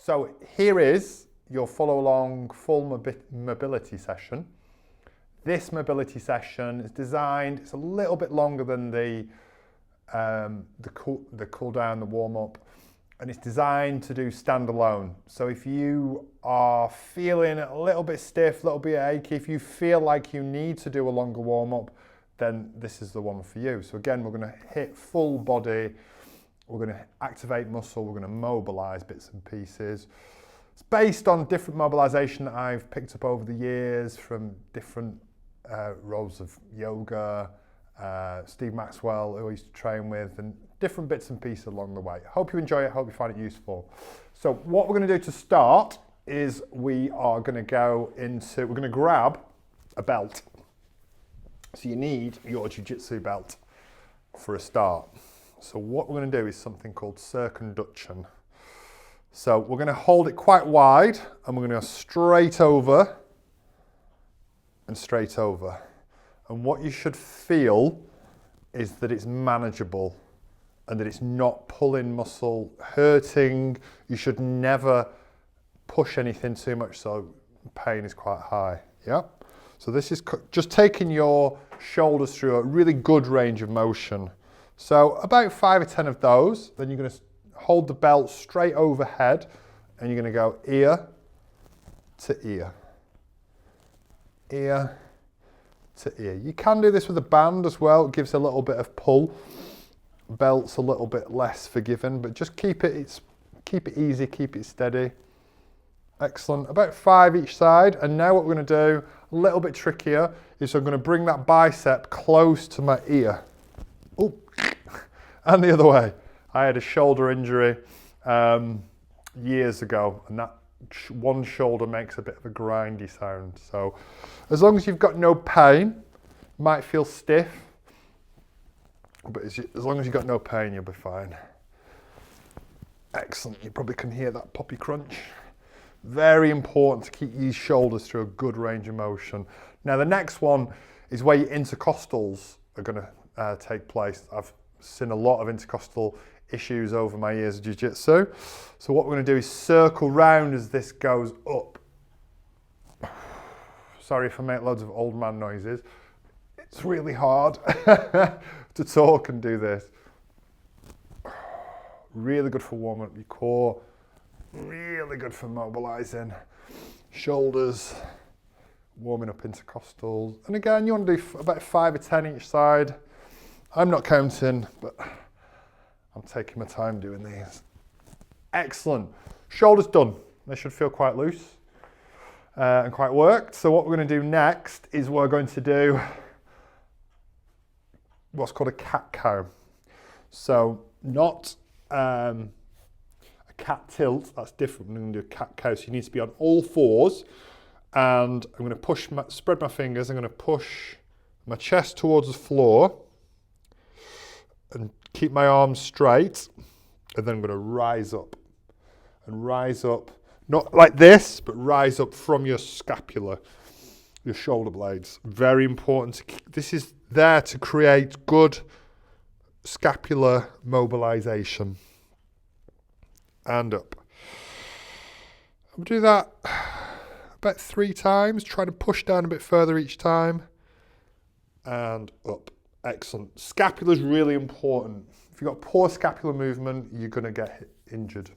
So here is your follow along full mobility session. This mobility session is designed, it's a little bit longer than the cool down, the warm up, and it's designed to do standalone. So if you are feeling a little bit stiff, a little bit achy, if you feel like you need to do a longer warm up, then this is the one for you. So again, we're going to hit full body, we're going to activate muscle, we're going to mobilize bits and pieces. It's based on different mobilization that I've picked up over the years from different roles of yoga, Steve Maxwell, who I used to train with, and different bits and pieces along the way. Hope you enjoy it, hope you find it useful. So what we're going to do to start is we're going to grab a belt. So you need your jiu-jitsu belt for a start. So what we're going to do is something called circumduction. So we're going to hold it quite wide and we're going to go straight over and straight over. And what you should feel is that it's manageable and that it's not pulling muscle, hurting. You should never push anything too much, so pain is quite high. Yeah. So this is just taking your shoulders through a really good range of motion. So about 5 or 10 of those, then you're going to hold the belt straight overhead and you're going to go ear to ear, ear to ear. You can do this with a band as well, it gives a little bit of pull. Belt's a little bit less forgiving, but just keep it easy, keep it steady. Excellent, about 5 each side. And now what we're going to do, a little bit trickier, is I'm going to bring that bicep close to my ear. Oh, and the other way. I had a shoulder injury years ago, and that one shoulder makes a bit of a grindy sound. So as long as you've got no pain, might feel stiff, but as long as you've got no pain, you'll be fine. Excellent, you probably can hear that poppy crunch. Very important to keep these shoulders through a good range of motion. Now the next one is where your intercostals are going to take place. I've seen a lot of intercostal issues over my years of jiu-jitsu. So what we're going to do is circle round as this goes up. Sorry if I make loads of old man noises. It's really hard to talk and do this. Really good for warming up your core. Really good for mobilizing shoulders, warming up intercostals. And again, you want to do about 5 or 10 each side. I'm not counting, but I'm taking my time doing these. Excellent. Shoulders done. They should feel quite loose and quite worked. So what we're going to do next is we're going to do what's called a cat-cow. So not a cat tilt, that's different. We're going to do a cat-cow. So you need to be on all fours, and I'm going to spread my fingers. I'm going to push my chest towards the floor and keep my arms straight, and then I'm going to rise up, not like this, but rise up from your scapula, your shoulder blades. Very important. This is there to create good scapular mobilization. And up. I'll do that about 3 times, try to push down a bit further each time, and up. Excellent. Scapula is really important. If you've got poor scapular movement, you're going to get injured.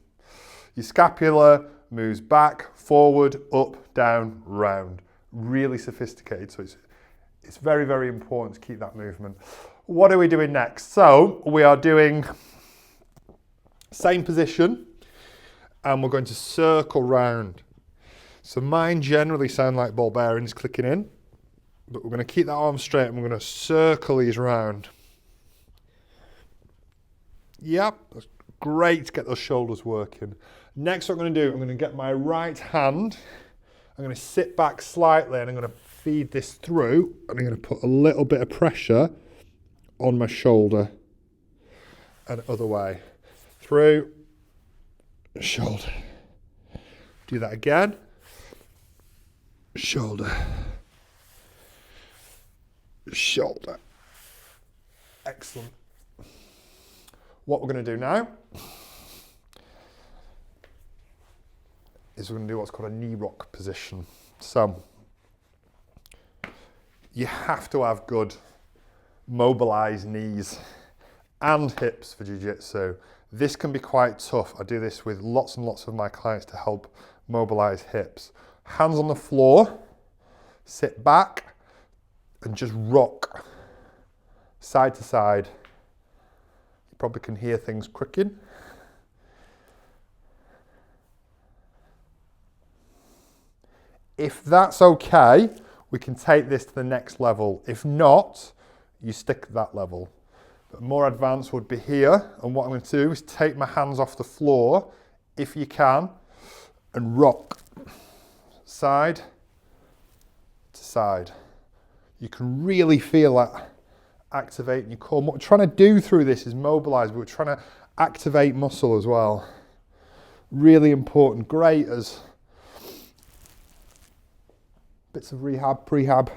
Your scapula moves back, forward, up, down, round. Really sophisticated. So it's very, very important to keep that movement. What are we doing next? So we are doing same position, and we're going to circle round. So mine generally sound like ball bearings clicking in, but we're going to keep that arm straight and we're going to circle these round. Yep, that's great to get those shoulders working. Next what I'm going to do, I'm going to get my right hand, I'm going to sit back slightly and I'm going to feed this through, and I'm going to put a little bit of pressure on my shoulder and other way. Through, shoulder. Do that again. Shoulder. Shoulder. Excellent. What we're going to do now is we're going to do what's called a knee rock position. So you have to have good mobilized knees and hips for jiu-jitsu. This can be quite tough. I do this with lots and lots of my clients to help mobilize hips. Hands on the floor, sit back and just rock side to side. You probably can hear things cricking. If that's okay, we can take this to the next level. If not, you stick at that level. But more advanced would be here, and what I'm going to do is take my hands off the floor, if you can, and rock side to side. You can really feel that activating your core. What we're trying to do through this is mobilize, but we're trying to activate muscle as well. Really important, great as bits of rehab, prehab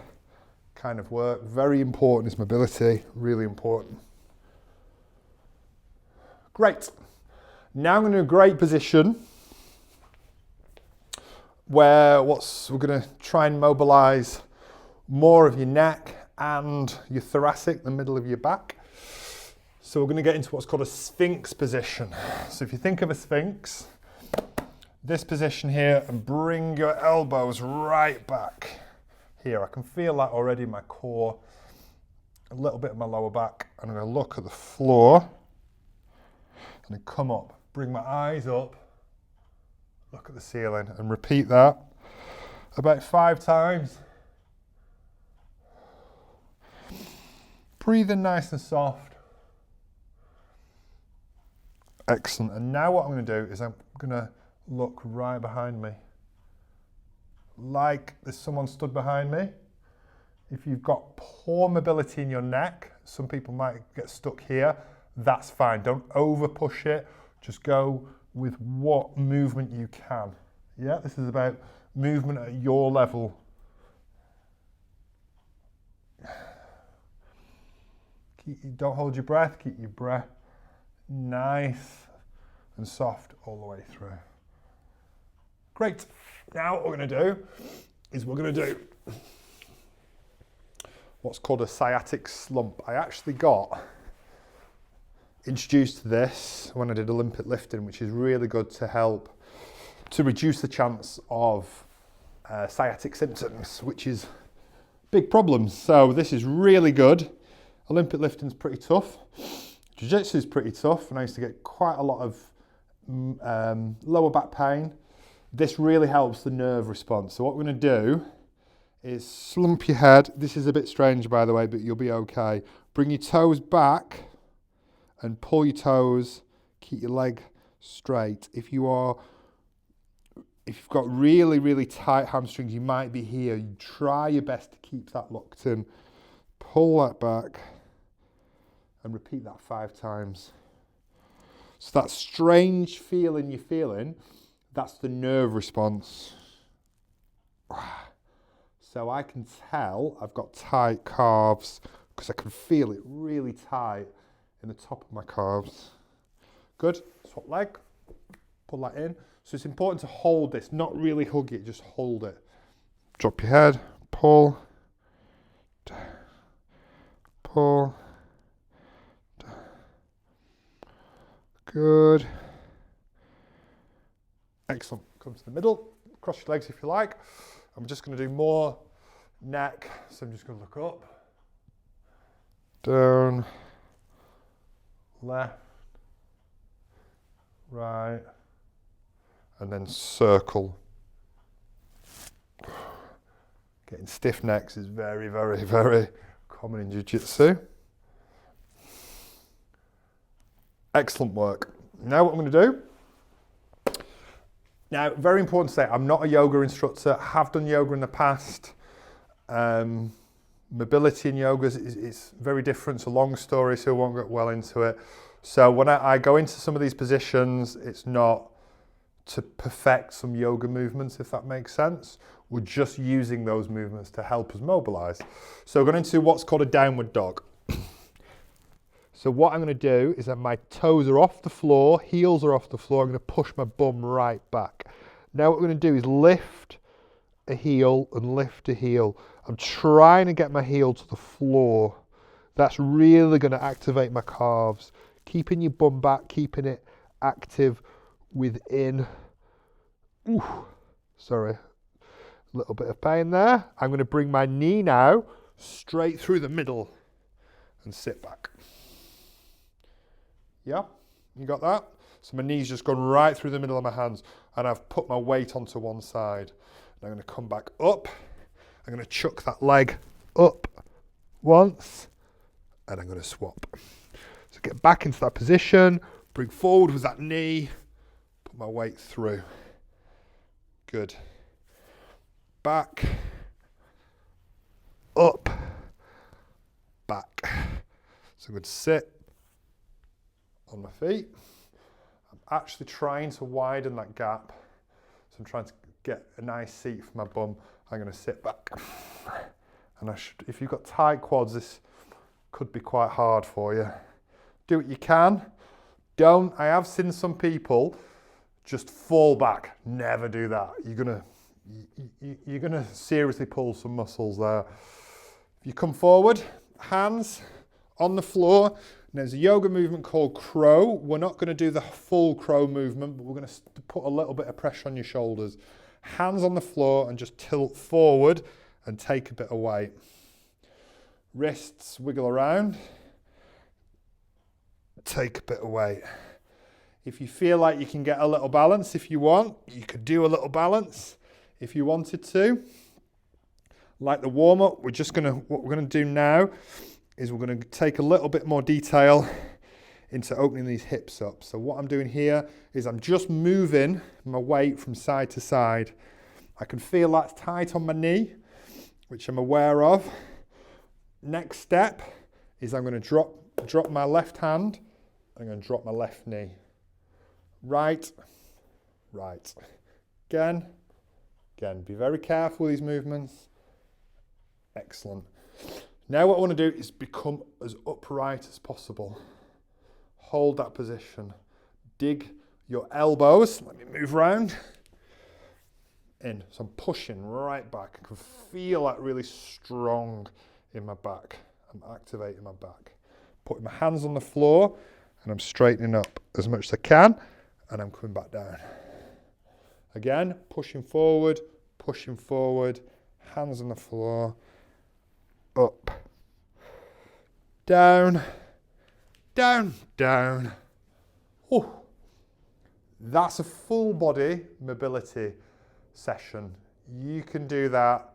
kind of work. Very important is mobility, really important. Great. Now I'm going to do a great position where we're going to try and mobilize more of your neck and your thoracic, the middle of your back. So we're going to get into what's called a sphinx position. So if you think of a sphinx, this position here, and bring your elbows right back here. I can feel that already in my core, a little bit in my lower back. And I'm going to look at the floor and then come up, bring my eyes up, look at the ceiling, and repeat that about 5 times. Breathing nice and soft. Excellent. And now what I'm going to do is I'm going to look right behind me, like there's someone stood behind me. If you've got poor mobility in your neck, some people might get stuck here, that's fine. Don't over push it, just go with what movement you can. Yeah, this is about movement at your level. Don't hold your breath, keep your breath nice and soft all the way through. Great. Now what we're going to do is we're going to do what's called a sciatic slump. I actually got introduced to this when I did Olympic lifting, which is really good to help to reduce the chance of sciatic symptoms, which is big problems. So this is really good. Olympic lifting's pretty tough. Jiu-jitsu is pretty tough, and I used to get quite a lot of lower back pain. This really helps the nerve response. So what we're going to do is slump your head. This is a bit strange, by the way, but you'll be okay. Bring your toes back and pull your toes. Keep your leg straight. If you've got really, really tight hamstrings, you might be here. You try your best to keep that locked in. Pull that back and repeat that 5 times. So that strange feeling you're feeling, that's the nerve response. So I can tell I've got tight calves because I can feel it really tight in the top of my calves. Good. Swap leg. Pull that in. So it's important to hold this, not really hug it, just hold it. Drop your head. Pull. Pull. Good. Excellent. Come to the middle. Cross your legs if you like. I'm just going to do more neck. So I'm just going to look up. Down. Left. Right. And then circle. Getting stiff necks is very, very, very common in jiu-jitsu. Excellent work. Now what I'm going to do. Now, very important to say, I'm not a yoga instructor. I have done yoga in the past. Mobility in yoga is very different. It's a long story, so I won't get well into it. So when I go into some of these positions, it's not to perfect some yoga movements, if that makes sense. We're just using those movements to help us mobilize. So we're going into what's called a downward dog. So what I'm going to do is that my toes are off the floor, heels are off the floor. I'm going to push my bum right back. Now what we're going to do is lift a heel and lift a heel. I'm trying to get my heel to the floor. That's really going to activate my calves. Keeping your bum back, keeping it active within. Ooh, sorry, a little bit of pain there. I'm going to bring my knee now straight through the middle and sit back. Yeah, you got that? So my knee's just gone right through the middle of my hands and I've put my weight onto one side. And I'm going to come back up. I'm going to chuck that leg up once and I'm going to swap. So get back into that position, bring forward with that knee, put my weight through. Good. Back, up, back. So I'm going to sit on my feet. I'm actually trying to widen that gap. So I'm trying to get a nice seat for my bum. I'm going to sit back. And if you've got tight quads, this could be quite hard for you. Do what you can. Don't. I have seen some people just fall back. Never do that. You're gonna seriously pull some muscles there. If you come forward, hands on the floor. And there's a yoga movement called crow. We're not going to do the full crow movement, but we're going to put a little bit of pressure on your shoulders. Hands on the floor and just tilt forward and take a bit of weight. Wrists wiggle around. Take a bit of weight. If you feel like you can get a little balance, if you want, you could do a little balance if you wanted to. Like the warm-up, what we're gonna do now is we're gonna take a little bit more detail into opening these hips up. So what I'm doing here is I'm just moving my weight from side to side. I can feel that's tight on my knee, which I'm aware of. Next step is I'm gonna drop my left hand. I'm going to drop my left knee. Right, right. Again. Be very careful with these movements. Excellent. Now what I want to do is become as upright as possible. Hold that position. Dig your elbows. Let me move around. In. So I'm pushing right back. I can feel that really strong in my back. I'm activating my back. Putting my hands on the floor and I'm straightening up as much as I can and I'm coming back down. Again, pushing forward, hands on the floor, up, down, down, down. Ooh. That's a full body mobility session. You can do that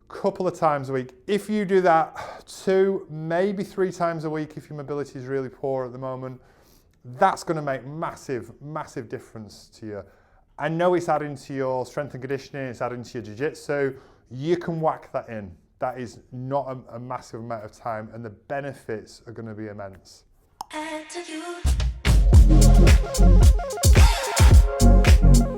couple of times a week. If you do that 2, maybe 3 times a week, if your mobility is really poor at the moment, that's going to make massive, massive difference to you. I know it's adding to your strength and conditioning, it's adding to your jiu-jitsu. You can whack that in. That is not a massive amount of time and the benefits are going to be immense. And to you.